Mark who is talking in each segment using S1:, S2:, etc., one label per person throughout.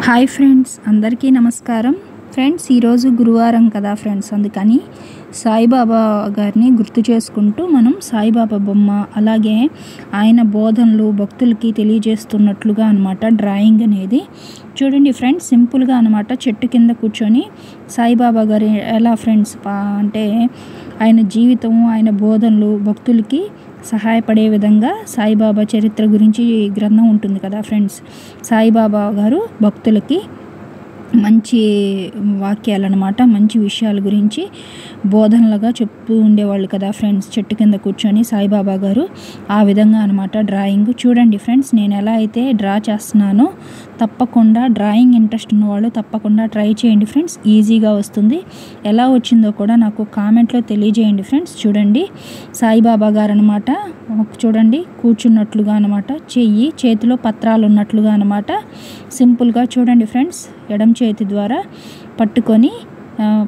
S1: Hi friends, అందరికీ నమస్కారం. Friends, ఈరోజు గురువారం కదా ఫ్రెండ్స్, అందుకని సాయిబాబా గారిని గుర్తు చేసుకుంటూ మనం సాయిబాబా బొమ్మ అలాగే ఆయన బోధనలు భక్తులకి తెలియజేస్తున్నట్లుగా అనమాట డ్రాయింగ్ అనేది. చూడండి ఫ్రెండ్స్, సింపుల్గా అనమాట చెట్టు కింద కూర్చొని సాయిబాబా గారు ఎలా ఫ్రెండ్స్ అంటే ఆయన జీవితం ఆయన బోధనలు భక్తులకి సహాయపడే విధంగా సాయిబాబా చరిత్ర గురించి గ్రంథం ఉంటుంది కదా ఫ్రెండ్స్. సాయిబాబా గారు భక్తులకి మంచి వాక్యాలన్నమాట, మంచి విషయాల గురించి బోధనలుగా చెప్తూ ఉండేవాళ్ళు కదా ఫ్రెండ్స్. చెట్టు కింద కూర్చొని సాయిబాబా గారు ఆ విధంగా అనమాట డ్రాయింగ్. చూడండి ఫ్రెండ్స్, నేను ఎలా అయితే డ్రా చేస్తున్నానో తప్పకుండా డ్రాయింగ్ ఇంట్రెస్ట్ ఉన్నవాళ్ళు తప్పకుండా ట్రై చేయండి ఫ్రెండ్స్. ఈజీగా వస్తుంది. ఎలా వచ్చిందో కూడా నాకు కామెంట్లో తెలియజేయండి ఫ్రెండ్స్. చూడండి, సాయిబాబా గారు అనమాట చూడండి కూర్చున్నట్లుగా అనమాట, చేతిలో పత్రాలు ఉన్నట్లుగా అనమాట. సింపుల్గా చూడండి ఫ్రెండ్స్, ఎడమ చేతి ద్వారా పట్టుకొని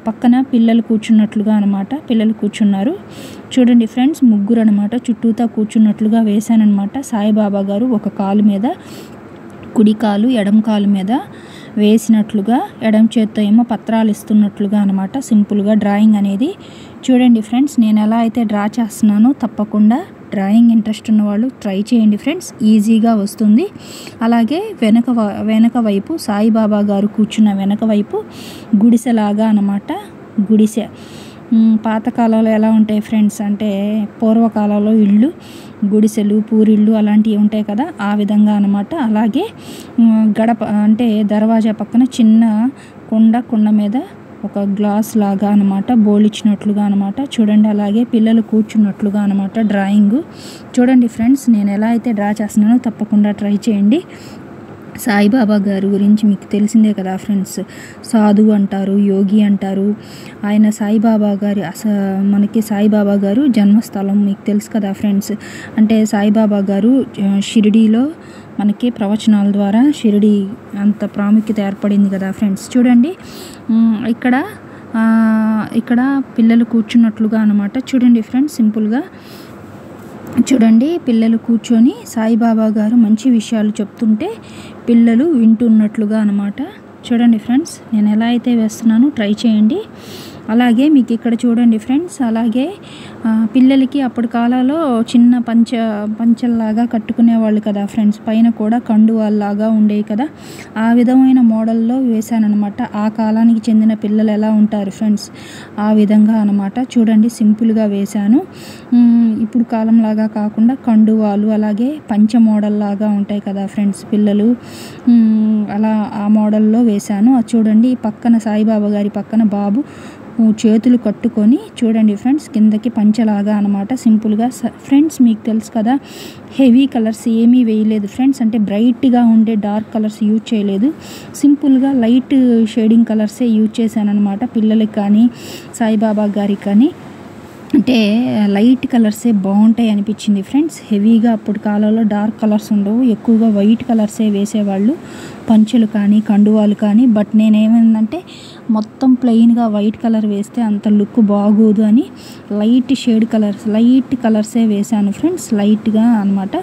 S1: పక్కన పిల్లలు కూర్చున్నట్లుగా అనమాట. పిల్లలు కూర్చున్నారు. చూడండి ఫ్రెండ్స్, ముగ్గురు అనమాట చుట్టూతా కూర్చున్నట్లుగా వేశానమాట. సాయిబాబా గారు ఒక కాలు మీద, కుడి కాలు ఎడమ కాలు మీద వేసినట్లుగా, ఎడమ చేత్తో ఏమో పత్రాలు ఇస్తున్నట్లుగా అనమాట. సింపుల్గా డ్రాయింగ్ అనేది. చూడండి ఫ్రెండ్స్, నేను ఎలా అయితే డ్రా చేస్తున్నానో తప్పకుండా డ్రాయింగ్ ఇంట్రెస్ట్ ఉన్నవాళ్ళు ట్రై చేయండి ఫ్రెండ్స్. ఈజీగా వస్తుంది. అలాగే వెనక వైపు సాయిబాబా గారు కూర్చున్న వెనక వైపు గుడిసెలాగా అనమాట. గుడిసె పాతకాలంలో ఎలా ఉంటాయి ఫ్రెండ్స్ అంటే పూర్వకాలంలో ఇళ్ళు గుడిసెలు పూరిళ్ళు అలాంటివి ఉంటాయి కదా, ఆ విధంగా అనమాట. అలాగే గడప అంటే దర్వాజా పక్కన చిన్న కుండ మీద ఒక గ్లాస్ లాగా అనమాట బోలిచ్చినట్లుగా అనమాట. చూడండి, అలాగే పిల్లలు కూర్చున్నట్లుగా అనమాట డ్రాయింగ్. చూడండి ఫ్రెండ్స్, నేను ఎలా అయితే డ్రా చేస్తున్నానో తప్పకుండా ట్రై చేయండి. సాయిబాబా గారి గురించి మీకు తెలిసిందే కదా ఫ్రెండ్స్. సాధువు అంటారు, యోగి అంటారు. ఆయన సాయిబాబా గారి మనకి సాయిబాబా గారు జన్మస్థలం మీకు తెలుసు కదా ఫ్రెండ్స్. అంటే సాయిబాబా గారు షిరిడీలో మనకి ప్రవచనాల ద్వారా షిరిడి అంత ప్రాముఖ్యత ఏర్పడింది కదా ఫ్రెండ్స్. చూడండి, ఇక్కడ పిల్లలు కూర్చున్నట్లుగా అనమాట. చూడండి ఫ్రెండ్స్, సింపుల్గా చూడండి, పిల్లలు కూర్చొని సాయిబాబా గారు మంచి విషయాలు చెప్తుంటే పిల్లలు వింటున్నట్లుగా అనమాట. చూడండి ఫ్రెండ్స్, నేను ఎలా అయితే వేస్తున్నానో ట్రై చేయండి. అలాగే మీకు ఇక్కడ చూడండి ఫ్రెండ్స్, అలాగే పిల్లలకి అప్పటి కాలంలో చిన్న పంచల్లాగా కట్టుకునేవాళ్ళు కదా ఫ్రెండ్స్. పైన కూడా కండువాల్లాగా ఉండేవి కదా, ఆ విధమైన మోడల్లో వేశానమాట. ఆ కాలానికి చెందిన పిల్లలు ఎలా ఉంటారు ఫ్రెండ్స్, ఆ విధంగా అనమాట. చూడండి, సింపుల్గా వేశాను. ఇప్పుడు కాలంలాగా కాకుండా కండువాలు అలాగే పంచ మోడల్లాగా ఉంటాయి కదా ఫ్రెండ్స్ పిల్లలు, అలా ఆ మోడల్లో వేశాను. అది చూడండి, పక్కన సాయిబాబా గారి పక్కన బాబు చేతులు కట్టుకొని చూడండి ఫ్రెండ్స్ కిందకి పంచలాగా అనమాట. సింపుల్గా ఫ్రెండ్స్, మీకు తెలుసు కదా, హెవీ కలర్స్ ఏమీ వేయలేదు ఫ్రెండ్స్. అంటే బ్రైట్గా ఉండే డార్క్ కలర్స్ యూజ్ చేయలేదు. సింపుల్గా లైట్ షేడింగ్ కలర్సే యూజ్ చేశాను అనమాట. పిల్లలకి కానీ సాయిబాబా గారికి కానీ అంటే లైట్ కలర్సే బాగుంటాయి అనిపించింది ఫ్రెండ్స్. హెవీగా అప్పుడు కాలంలో డార్క్ కలర్స్ ఉండవు, ఎక్కువగా వైట్ కలర్సే వేసేవాళ్ళు పంచులు కానీ కండువాలు కానీ. బట్ నేనేమైందంటే మొత్తం ప్లెయిన్గా వైట్ కలర్ వేస్తే అంత లుక్ బాగోదు అని లైట్ కలర్సే వేశాను ఫ్రెండ్స్, లైట్గా అనమాట.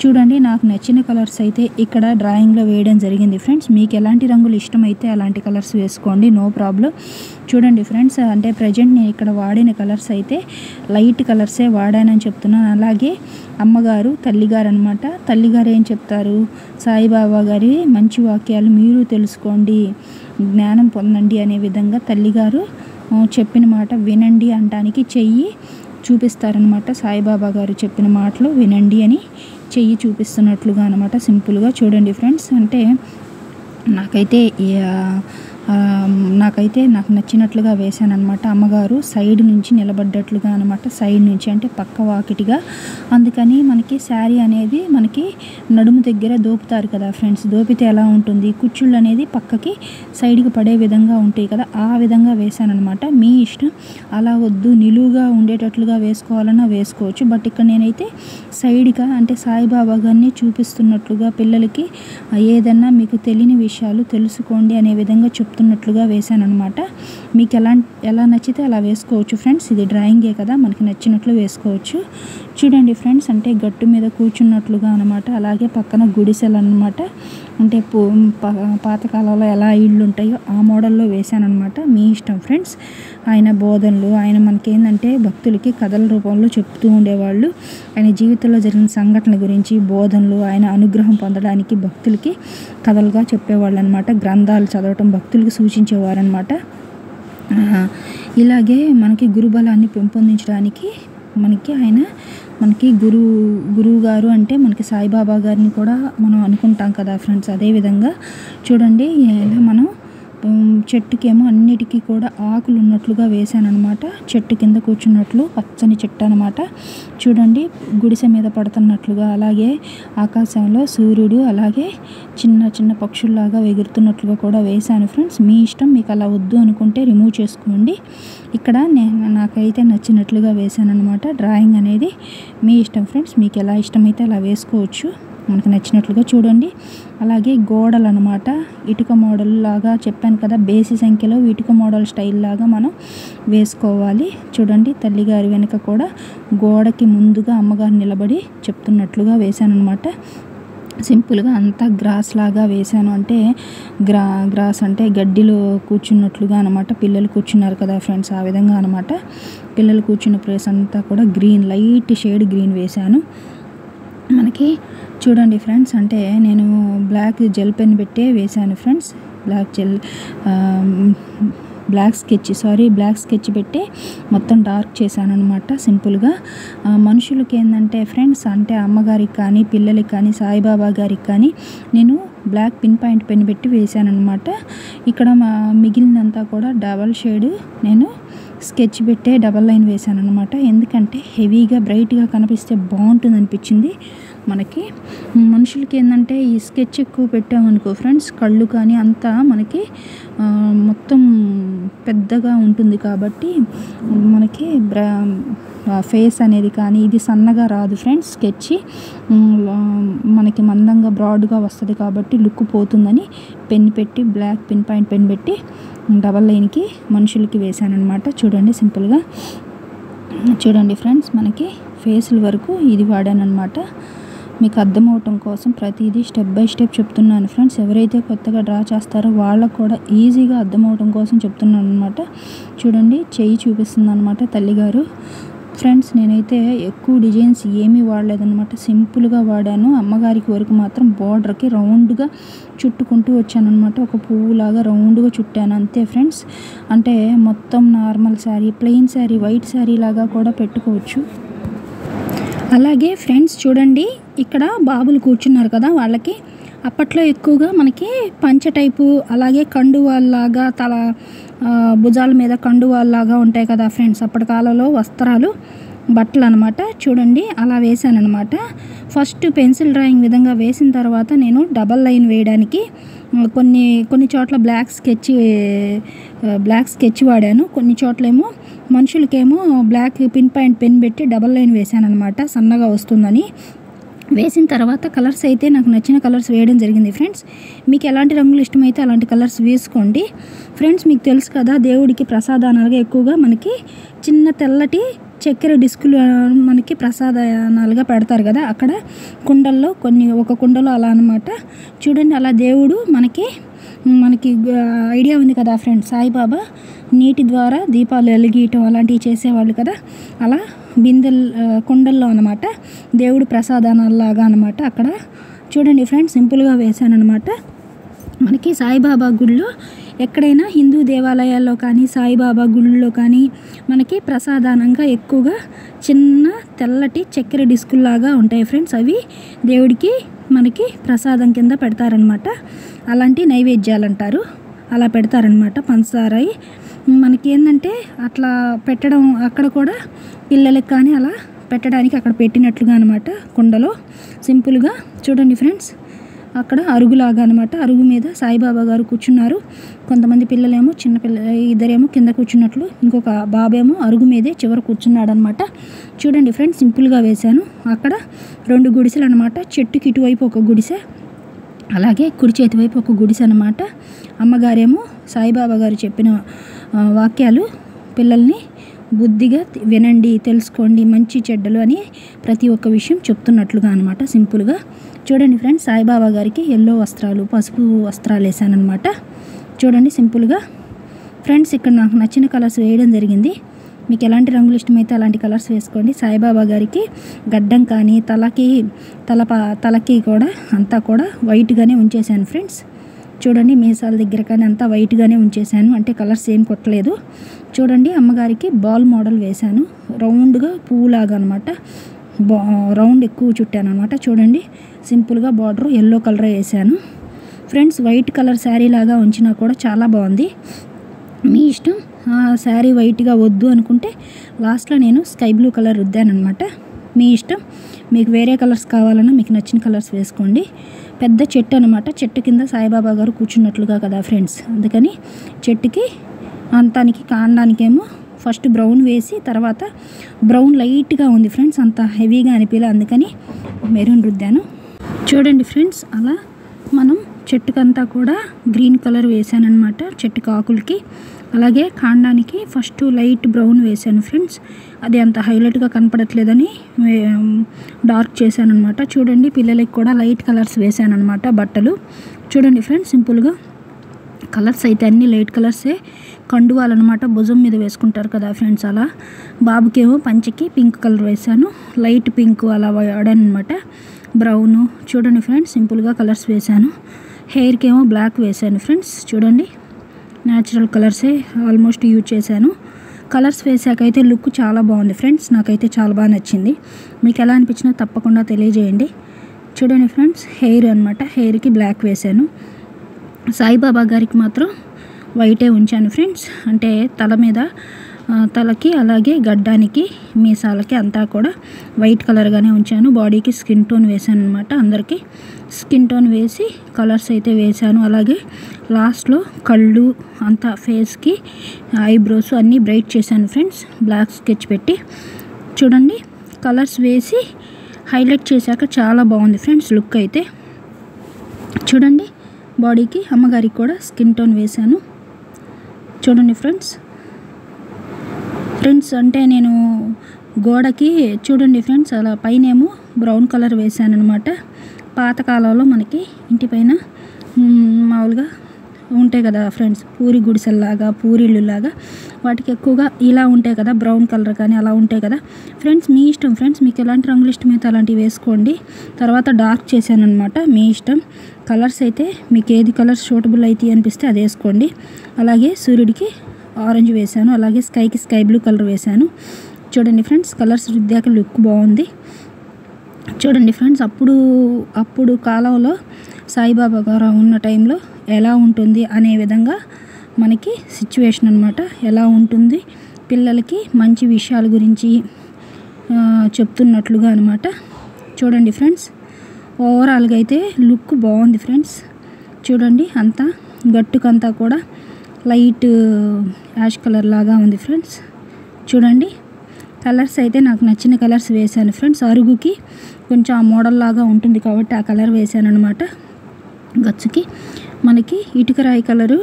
S1: చూడండి, నాకు నచ్చిన కలర్స్ అయితే ఇక్కడ డ్రాయింగ్లో వేయడం జరిగింది ఫ్రెండ్స్. మీకు ఎలాంటి రంగులు ఇష్టమైతే అలాంటి కలర్స్ వేసుకోండి, నో ప్రాబ్లం. చూడండి ఫ్రెండ్స్, అంటే ప్రజెంట్ నేను ఇక్కడ వాడిన కలర్స్ అయితే లైట్ కలర్సే వాడానని చెప్తున్నాను. అలాగే అమ్మగారు తల్లిగారు అనమాట. తల్లిగారు ఏం చెప్తారు, సాయిబాబా గారి మంచి వాక్యాలు మీరు తెలుసుకోండి, జ్ఞానం పొందండి అనే విధంగా తల్లిగారు చెప్పిన మాట వినండి అంటానికి చెయ్యి చూపిస్తారనమాట. సాయిబాబా గారు చెప్పిన మాటలు వినండి అని చెయ్యి చూపిస్తున్నట్లుగా అనమాట. సింపుల్గా చూడండి ఫ్రెండ్స్, అంటే నాకు నచ్చినట్లుగా వేశానమాట. అమ్మగారు సైడ్ నుంచి నిలబడ్డట్లుగా అనమాట, సైడ్ నుంచి అంటే పక్క వాకిటిగా. అందుకని మనకి శారీ అనేది మనకి నడుము దగ్గర దోపుతారు కదా ఫ్రెండ్స్. దోపితే ఎలా ఉంటుంది, కుచ్చుళ్ళు అనేది పక్కకి సైడ్కి పడే విధంగా ఉంటాయి కదా, ఆ విధంగా వేశానమాట. మీ ఇష్టం, అలా వద్దు నిలువుగా ఉండేటట్లుగా వేసుకోవాలన్నా వేసుకోవచ్చు. బట్ ఇక్కడ నేనైతే సైడ్గా అంటే సాయిబాబా గారిని చూపిస్తున్నట్లుగా పిల్లలకి ఏదన్నా మీకు తెలియని విషయాలు తెలుసుకోండి అనే విధంగా చెప్తున్నట్లుగా వేశానమాట. మీకు ఎలా నచ్చితే అలా వేసుకోవచ్చు ఫ్రెండ్స్. ఇది డ్రాయింగే కదా, మనకి నచ్చినట్లు వేసుకోవచ్చు. చూడండి ఫ్రెండ్స్, అంటే గట్టు మీద కూర్చున్నట్లుగా అనమాట. అలాగే పక్కన గుడిసెలు అనమాట. అంటే పాతకాలంలో ఎలా ఇళ్ళు ఉంటాయో ఆ మోడల్లో వేశాను అనమాట. మీ ఇష్టం ఫ్రెండ్స్. ఆయన బోధనలు, ఆయన మనకేందంటే భక్తులకి కథల రూపంలో చెప్తూ ఉండేవాళ్ళు. ఆయన జీవితంలో జరిగిన సంఘటనల గురించి బోధనలు, ఆయన అనుగ్రహం పొందడానికి భక్తులకి కథలుగా చెప్పేవాళ్ళు అనమాట. గ్రంథాలు చదవటం భక్తులకి సూచించేవారు అనమాట. ఇలాగే మనకి గురుబలాన్ని పెంపొందించడానికి మనకి గురువు గారు అంటే మనకి సాయిబాబా గారిని కూడా మనం అనుకుంటాం కదా ఫ్రెండ్స్. అదేవిధంగా చూడండి, ఇలా మనం చెట్టుకేమో అన్నిటికీ కూడా ఆకులు ఉన్నట్లుగా వేశాను అనమాట. చెట్టు కింద కూర్చున్నట్లు పచ్చని చెట్టు అనమాట. చూడండి, గుడిసె మీద పడుతున్నట్లుగా, అలాగే ఆకాశంలో సూర్యుడు, అలాగే చిన్న చిన్న పక్షుల్లాగా ఎగురుతున్నట్లుగా కూడా వేశాను ఫ్రెండ్స్. మీ ఇష్టం, మీకు అలా వద్దు అనుకుంటే రిమూవ్ చేసుకోండి. ఇక్కడ నాకైతే నచ్చినట్లుగా వేశాను అనమాట. డ్రాయింగ్ అనేది మీ ఇష్టం ఫ్రెండ్స్, మీకు ఎలా ఇష్టమైతే అలా వేసుకోవచ్చు, మనకు నచ్చినట్లుగా. చూడండి, అలాగే గోడలు అనమాట. ఇటుక మోడల్ లాగా చెప్పాను కదా, బేసి సంఖ్యలో ఇటుక మోడల్ స్టైల్ లాగా మనం వేసుకోవాలి. చూడండి, తల్లిగారి వెనుక కూడా గోడకి ముందుగా అమ్మగారు నిలబడి చెప్తున్నట్లుగా వేశాను అనమాట. సింపుల్గా అంతా గ్రాస్ లాగా వేశాను. అంటే గ్రాస్ అంటే గడ్డిలో కూర్చున్నట్లుగా అనమాట. పిల్లలు కూర్చున్నారు కదా ఫ్రెండ్స్, ఆ విధంగా అనమాట. పిల్లలు కూర్చున్న ప్లేస్ అంతా కూడా గ్రీన్, లైట్ షేడ్ గ్రీన్ వేశాను. మనకి చూడండి ఫ్రెండ్స్, అంటే నేను బ్లాక్ జెల్ పెన్ పెట్టే వేశాను ఫ్రెండ్స్. బ్లాక్ స్కెచ్ పెట్టి మొత్తం డార్క్ చేశాను అనమాట. సింపుల్గా మనుషులకి ఏంటంటే ఫ్రెండ్స్, అంటే అమ్మగారికి కానీ పిల్లలకి కానీ సాయిబాబా గారికి కానీ నేను బ్లాక్ పిన్ పాయింట్ పెన్ పెట్టి వేశాను అనమాట. ఇక్కడ మిగిలినంతా కూడా డబల్ షేడ్ నేను స్కెచ్ పెట్టే డబల్ లైన్ వేశాను అనమాట. ఎందుకంటే హెవీగా బ్రైట్గా కనిపిస్తే బాగుంటుంది అనిపించింది. మనకి మనుషులకి ఏంటంటే ఈ స్కెచ్ ఎక్కువ పెట్టామనుకో ఫ్రెండ్స్, కళ్ళు కానీ అంతా మనకి మొత్తం పెద్దగా ఉంటుంది కాబట్టి మనకి ఫేస్ అనేది కానీ ఇది సన్నగా రాదు ఫ్రెండ్స్. స్కెచ్ మనకి మందంగా బ్రాడ్గా వస్తుంది కాబట్టి లుక్ పోతుందని పెన్ పెట్టి బ్లాక్ పిన్ పాయింట్ పెన్ పెట్టి డబల్ లైన్కి మనుషులకి వేశాను అనమాట. చూడండి, సింపుల్గా చూడండి ఫ్రెండ్స్, మనకి ఫేసుల వరకు ఇది వాడాను అనమాట. మీకు అర్థమవటం కోసం ప్రతిదీ స్టెప్ బై స్టెప్ చెప్తున్నాను ఫ్రెండ్స్. ఎవరైతే కొత్తగా డ్రా చేస్తారో వాళ్ళకు కూడా ఈజీగా అర్థమవటం కోసం చెప్తున్నాను అనమాట. చూడండి, చెయ్యి చూపిస్తుంది అనమాట తల్లిగారు. ఫ్రెండ్స్, నేనైతే ఎక్కువ డిజైన్స్ ఏమీ వాడలేదన్నమాట, సింపుల్గా వాడాను. అమ్మగారికి వరకు మాత్రం బార్డర్కి రౌండ్గా చుట్టుకుంటూ వచ్చాను అనమాట. ఒక పువ్వులాగా రౌండ్గా చుట్టాను అంతే ఫ్రెండ్స్. అంటే మొత్తం normal sari, plain sari, white sari లాగా కూడా పెట్టుకోవచ్చు. అలాగే ఫ్రెండ్స్ చూడండి, ఇక్కడ బాబులు కూర్చున్నారు కదా, వాళ్ళకి అప్పట్లో ఎక్కువగా మనకి పంచ టైపు, అలాగే కండువాల్లాగా భుజాల మీద కండువాల్లాగా ఉంటాయి కదా ఫ్రెండ్స్, అప్పటి కాలంలో వస్త్రాలు, బట్టలు అనమాట. చూడండి, అలా వేసాను అనమాట. ఫస్ట్ పెన్సిల్ డ్రాయింగ్ విధంగా వేసిన తర్వాత నేను డబల్ లైన్ వేయడానికి కొన్ని చోట్ల బ్లాక్ స్కెచ్ వాడాను. కొన్ని చోట్లేమో మనుషులకేమో బ్లాక్ పిన్ పాయింట్ పెన్ పెట్టి డబల్ లైన్ వేసాను అనమాట, సన్నగా వస్తుందని. వేసిన తర్వాత కలర్స్ అయితే నాకు నచ్చిన కలర్స్ వేయడం జరిగింది ఫ్రెండ్స్. మీకు ఎలాంటి రంగులు ఇష్టమైతే అలాంటి కలర్స్ వేసుకోండి ఫ్రెండ్స్. మీకు తెలుసు కదా, దేవుడికి ప్రసాదానాలుగా ఎక్కువగా మనకి చిన్న తెల్లటి చక్కెర డిస్కులు మనకి ప్రసాదానాలుగా పెడతారు కదా, అక్కడ కుండల్లో ఒక కుండలో అలా అనమాట. చూడండి, అలా దేవుడు మనకి ఐడియా ఉంది కదా ఫ్రెండ్స్, సాయిబాబా నీటి ద్వారా దీపాలు వెలిగియటం అలాంటివి చేసేవాళ్ళు కదా, అలా కుండల్లో అనమాట దేవుడు ప్రసాదానాల్లాగా అనమాట. అక్కడ చూడండి ఫ్రెండ్స్, సింపుల్గా వేశాను అనమాట. మనకి సాయిబాబా గుడిలో ఎక్కడైనా హిందూ దేవాలయాల్లో కానీ సాయిబాబా గుళ్ళలో కానీ మనకి ప్రసాదానంగా ఎక్కువగా చిన్న తెల్లటి చక్కెర డిస్కుల్లాగా ఉంటాయి ఫ్రెండ్స్. అవి దేవుడికి మనకి ప్రసాదం కింద పెడతారనమాట. అలాంటి నైవేద్యాలు అంటారు, అలా పెడతారనమాట. పంచదార మనకి ఏంటంటే అట్లా పెట్టడం, అక్కడ కూడా పిల్లలకి కానీ అలా పెట్టడానికి అక్కడ పెట్టినట్లుగా అనమాట కుండలో. సింపుల్గా చూడండి ఫ్రెండ్స్, అక్కడ అరుగులాగా అనమాట. అరుగు మీద సాయిబాబా గారు కూర్చున్నారు. కొంతమంది పిల్లలేమో ఇద్దరేమో కింద కూర్చున్నట్లు, ఇంకొక బాబేమో అరుగు మీదే చివర కూర్చున్నాడు అనమాట. చూడండి ఫ్రెండ్స్, సింపుల్గా వేశాను. అక్కడ 2 గుడిసెలు అనమాట. చెట్టుకి ఇటువైపు ఒక గుడిసె, అలాగే కుడి చేతి వైపు ఒక గుడిసె అనమాట. అమ్మగారేమో సాయిబాబా గారు చెప్పిన వాక్యాలు పిల్లల్ని బుద్ధిగా వినండి, తెలుసుకోండి, మంచి చెడ్డలు అని ప్రతి ఒక్క విషయం చెప్తున్నట్లుగా అనమాట. సింపుల్గా చూడండి ఫ్రెండ్స్, సాయిబాబా గారికి ఎల్లో వస్త్రాలు, పసుపు వస్త్రాలు వేసానమాట. చూడండి సింపుల్గా ఫ్రెండ్స్. ఇక్కడ నాకు నచ్చిన కలర్స్ వేయడం జరిగింది. మీకు ఎలాంటి రంగులు ఇష్టమైతే అలాంటి కలర్స్ వేసుకోండి. సాయిబాబా గారికి గడ్డం కానీ తలకి కూడా అంతా కూడా వైట్గానే ఉంచేసాను ఫ్రెండ్స్. చూడండి మీసాల దగ్గర కానీ అంతా వైట్గానే ఉంచేసాను, అంటే కలర్స్ ఏం కొట్టలేదు. చూడండి అమ్మగారికి బాల్ మోడల్ వేశాను, రౌండ్గా పువ్వులాగా అనమాట. రౌండ్ ఎక్కువ చుట్టాను అనమాట. చూడండి సింపుల్గా బార్డర్ ఎల్లో కలర్ వేసాను ఫ్రెండ్స్. వైట్ కలర్ శారీ లాగా ఉంచినా కూడా చాలా బాగుంది, మీ ఇష్టం. శారీ వైట్గా వద్దు అనుకుంటే లాస్ట్లో నేను స్కై బ్లూ కలర్ రుద్దాను అనమాట, మీ ఇష్టం. మీకు వేరే కలర్స్ కావాలన్నా మీకు నచ్చిన కలర్స్ వేసుకోండి. పెద్ద చెట్టు అనమాట, చెట్టు కింద సాయిబాబా గారు కూర్చున్నట్లుగా కదా ఫ్రెండ్స్, అందుకని చెట్టుకి అంతానికి కాండానికేమో ఫస్ట్ బ్రౌన్ వేసి తర్వాత బ్రౌన్ లైట్గా ఉంది ఫ్రెండ్స్, అంత హెవీగా అనిపించలే, అందుకని మెరూన్ రుద్దాను. చూడండి ఫ్రెండ్స్, అలా మనం చెట్టుకంతా కూడా గ్రీన్ కలర్ వేసాను అనమాట, చెట్టుకి ఆకులకి. అలాగే కాండానికి ఫస్ట్ లైట్ బ్రౌన్ వేసాను ఫ్రెండ్స్, అది అంత హైలైట్గా కనపడట్లేదని డార్క్ చేశాను అనమాట. చూడండి పిల్లలకి కూడా లైట్ కలర్స్ వేసాను అనమాట బట్టలు. చూడండి ఫ్రెండ్స్ సింపుల్గా కలర్స్ అయితే అన్నీ లైట్ కలర్సే. కండువాలన్నమాట, భుజం మీద వేసుకుంటారు కదా ఫ్రెండ్స్, అలా. బాబుకేమో పంచకి పింక్ కలర్ వేసాను, లైట్ పింక్ అలా వాడాను అనమాట, బ్రౌను. చూడండి ఫ్రెండ్స్ సింపుల్గా కలర్స్ వేసాను. హెయిర్కి ఏమో బ్లాక్ వేసాను ఫ్రెండ్స్. చూడండి న్యాచురల్ కలర్సే ఆల్మోస్ట్ యూజ్ చేశాను. కలర్స్ వేసాకైతే లుక్ చాలా బాగుంది ఫ్రెండ్స్, నాకైతే చాలా బాగా నచ్చింది. మీకు ఎలా అనిపించినా తప్పకుండా తెలియజేయండి. చూడండి ఫ్రెండ్స్ హెయిర్ అనమాట, హెయిర్కి బ్లాక్ వేసాను. సాయిబాబా గారికి మాత్రం వైటే ఉంచాను ఫ్రెండ్స్, అంటే తలకి అలాగే గడ్డానికి మీసాలకి అంతా కూడా వైట్ కలర్గానే ఉంచాను. బాడీకి స్కిన్ టోన్ వేసాను అనమాట, అందరికీ స్కిన్ టోన్ వేసి కలర్స్ అయితే వేసాను. అలాగే లాస్ట్లో కళ్ళు అంతా ఫేస్కి ఐబ్రోస్ అన్నీ బ్రైట్ చేశాను ఫ్రెండ్స్, బ్లాక్ స్కెచ్ పెట్టి. చూడండి కలర్స్ వేసి హైలైట్ చేశాక చాలా బాగుంది ఫ్రెండ్స్ లుక్ అయితే. చూడండి బాడీకి అమ్మగారికి కూడా స్కిన్ టోన్ వేశాను. చూడండి ఫ్రెండ్స్ అంటే నేను గోడకి చూడండి ఫ్రెండ్స్ అలా పైనేమో బ్రౌన్ కలర్ వేసాను అనమాట. పాతకాలంలో మనకి ఇంటి పైన మామూలుగా ఉంటాయి కదా ఫ్రెండ్స్, పూరి గుడిసెల్లాగా పూరిళ్ళులాగా, వాటికి ఎక్కువగా ఇలా ఉంటాయి కదా బ్రౌన్ కలర్ కానీ అలా ఉంటాయి కదా ఫ్రెండ్స్. మీ ఇష్టం ఫ్రెండ్స్, మీకు ఎలాంటి రంగులు ఇష్టమైతే అలాంటివి వేసుకోండి. తర్వాత డార్క్ చేశాను అనమాట, మీ ఇష్టం. కలర్స్ అయితే మీకు ఏది కలర్స్ సూటబుల్ అయితే అనిపిస్తే అది వేసుకోండి. అలాగే సూర్యుడికి ఆరెంజ్ వేసాను, అలాగే స్కైకి స్కై బ్లూ కలర్ వేసాను. చూడండి ఫ్రెండ్స్ కలర్స్ రుద్దాక లుక్ బాగుంది. చూడండి ఫ్రెండ్స్ అప్పుడు కాలంలో సాయిబాబా గారు ఉన్న టైంలో ఎలా ఉంటుంది అనే విధంగా మనకి సిచ్యువేషన్ అనమాట, ఎలా ఉంటుంది పిల్లలకి మంచి విషయాల గురించి చెప్తున్నట్లుగా అనమాట. చూడండి ఫ్రెండ్స్ ఓవరాల్గా అయితే లుక్ బాగుంది ఫ్రెండ్స్. చూడండి అంతా గట్టుకంతా కూడా లైట్ యాష్ కలర్ లాగా ఉంది ఫ్రెండ్స్. చూడండి కలర్స్ అయితే నాకు నచ్చిన కలర్స్ వేసాను ఫ్రెండ్స్. అరుగుకి కొంచెం ఆ మోడల్ లాగా ఉంటుంది కాబట్టి ఆ కలర్ వేసాను అనమాట. గచ్చుకి మనకి ఇటుక రాయి కలరు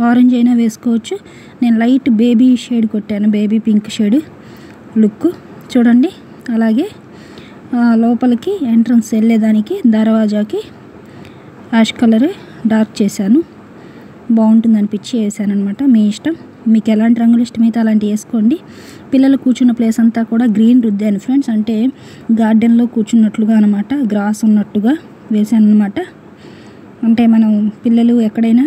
S1: ఆరెంజ్ అయినా వేసుకోవచ్చు, నేను లైట్ బేబీ షేడ్ కొట్టాను, బేబీ పింక్ షేడ్ లుక్. చూడండి అలాగే లోపలికి ఎంట్రన్స్ వెళ్ళేదానికి దర్వాజాకి యాష్ కలరే డార్క్ చేశాను, బాగుంటుంది అనిపించి వేసాను అనమాట. మీ ఇష్టం, మీకు ఎలాంటి రంగులు ఇష్టమైతే అలాంటి వేసుకోండి. పిల్లలు కూర్చున్న ప్లేస్ అంతా కూడా గ్రీన్ రుద్దాను ఫ్రెండ్స్, అంటే గార్డెన్లో కూర్చున్నట్లుగా అనమాట, గ్రాస్ ఉన్నట్టుగా వేసాను అనమాట. అంటే మనం పిల్లలు ఎక్కడైనా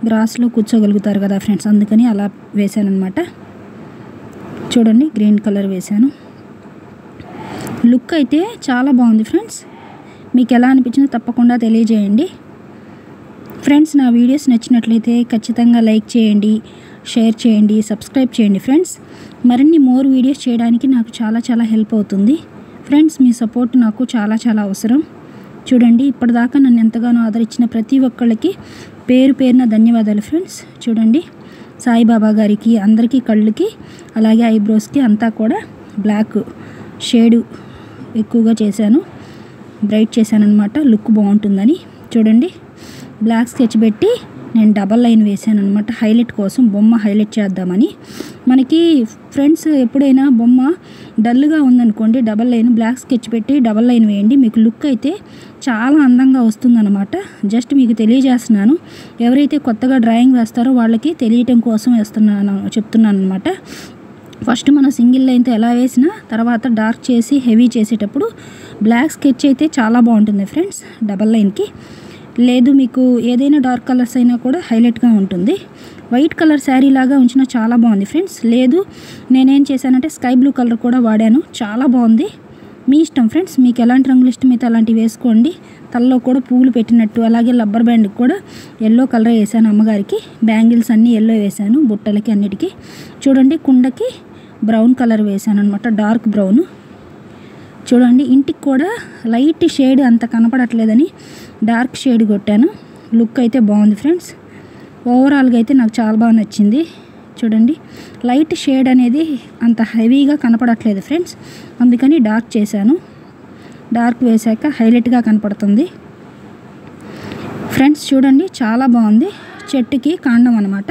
S1: గ్రాస్లో కూర్చోగలుగుతారు కదా ఫ్రెండ్స్, అందుకని అలా వేసాను అనమాట. చూడండి గ్రీన్ కలర్ వేసాను. లుక్ అయితే చాలా బాగుంది ఫ్రెండ్స్, మీకు ఎలా అనిపించిందో తప్పకుండా తెలియజేయండి ఫ్రెండ్స్. నా వీడియోస్ నచ్చినట్లయితే ఖచ్చితంగా లైక్ చేయండి, షేర్ చేయండి, సబ్స్క్రైబ్ చేయండి ఫ్రెండ్స్. మరిన్ని మోర్ వీడియోస్ చేయడానికి నాకు చాలా హెల్ప్ అవుతుంది ఫ్రెండ్స్. మీ సపోర్ట్ నాకు చాలా అవసరం. చూడండి ఇప్పటిదాకా నన్ను ఎంతగానో ఆదరించిన ప్రతి ఒక్కళ్ళకి పేరున ధన్యవాదాలు ఫ్రెండ్స్. చూడండి సాయిబాబా గారికి అందరికీ కళ్ళకి అలాగే ఐబ్రోస్కి అంతా కూడా బ్లాక్ షేడు ఎక్కువగా చేశాను, బ్రైట్ చేశాను అనమాట, లుక్ బాగుంటుందని. చూడండి బ్లాక్ స్కెచ్ పెట్టి నేను డబల్ లైన్ వేసాను అనమాట, హైలైట్ కోసం, బొమ్మ హైలైట్ చేద్దామని. మనకి ఫ్రెండ్స్ ఎప్పుడైనా బొమ్మ డల్గా ఉందనుకోండి, డబల్ లైన్ బ్లాక్ స్కెచ్ పెట్టి డబల్ లైన్ వేయండి, మీకు లుక్ అయితే చాలా అందంగా వస్తుందన్నమాట. జస్ట్ మీకు తెలియజేస్తున్నాను, ఎవరైతే కొత్తగా డ్రాయింగ్ వేస్తారో వాళ్ళకి తెలియటం కోసం చెప్తున్నాను అనమాట. ఫస్ట్ మనం సింగిల్ లైన్తో ఎలా వేసినా తర్వాత డార్క్ చేసి హెవీ చేసేటప్పుడు బ్లాక్ స్కెచ్ అయితే చాలా బాగుంటుంది ఫ్రెండ్స్ డబల్ లైన్కి. లేదు మీకు ఏదైనా డార్క్ కలర్స్ అయినా కూడా హైలైట్గా ఉంటుంది. వైట్ కలర్ శారీ లాగా ఉంచినా చాలా బాగుంది ఫ్రెండ్స్. లేదు నేనేం చేశానంటే స్కై బ్లూ కలర్ కూడా వాడాను, చాలా బాగుంది. మీ ఇష్టం ఫ్రెండ్స్, మీకు ఎలాంటి రంగులు ఇష్టమైతే అలాంటివి వేసుకోండి. తలలో కూడా పూలు పెట్టినట్టు, అలాగే రబ్బర్ బ్యాండ్కి కూడా ఎల్లో కలర్ వేసాను అమ్మగారికి. బ్యాంగిల్స్ అన్నీ ఎల్లో వేసాను, బుట్టలకి అన్నిటికీ. చూడండి కుండకి బ్రౌన్ కలర్ వేసాను అనమాట, డార్క్ బ్రౌన్. చూడండి ఇంటికి కూడా లైట్ షేడ్ అంత కనపడట్లేదని డార్క్ షేడ్ కొట్టాను. లుక్ అయితే బాగుంది ఫ్రెండ్స్. ఓవరాల్గా అయితే నాకు చాలా బాగా నచ్చింది. చూడండి లైట్ షేడ్ అనేది అంత హెవీగా కనపడట్లేదు ఫ్రెండ్స్, అందుకని డార్క్ చేశాను. డార్క్ వేసాక హైలైట్గా కనపడుతుంది ఫ్రెండ్స్. చూడండి చాలా బాగుంది. చెట్టుకి కాండం అనమాట,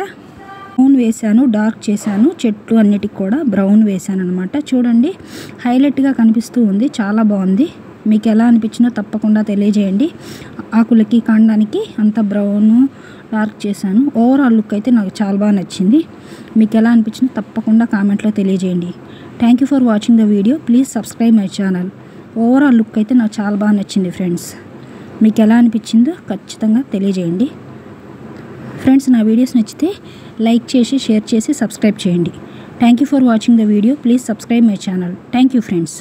S1: బ్రౌన్ వేసాను, డార్క్ చేశాను. చెట్లు అన్నిటికి కూడా బ్రౌన్ వేసాను అనమాట. చూడండి హైలైట్గా కనిపిస్తూ ఉంది, చాలా బాగుంది. మీకు ఎలా అనిపించినా తప్పకుండా తెలియజేయండి. ఆకులకి కాండానికి అంత బ్రౌన్ డార్క్ చేశాను. ఓవరాల్ లుక్ అయితే నాకు చాలా బాగా నచ్చింది. మీకు ఎలా అనిపించినా తప్పకుండా కామెంట్లో తెలియజేయండి. Thank you for watching the video. Please subscribe my channel. Overall look అయితే నాకు చాలా బాగా నచ్చింది ఫ్రెండ్స్. మీకు ఎలా అనిపించిందో ఖచ్చితంగా తెలియజేయండి ఫ్రెండ్స్. నా వీడియోస్ నచ్చితే లైక్ చేసి, షేర్ చేసి, సబ్స్క్రైబ్ చేయండి. Thank you for watching the video. Please subscribe my channel. Thank you friends.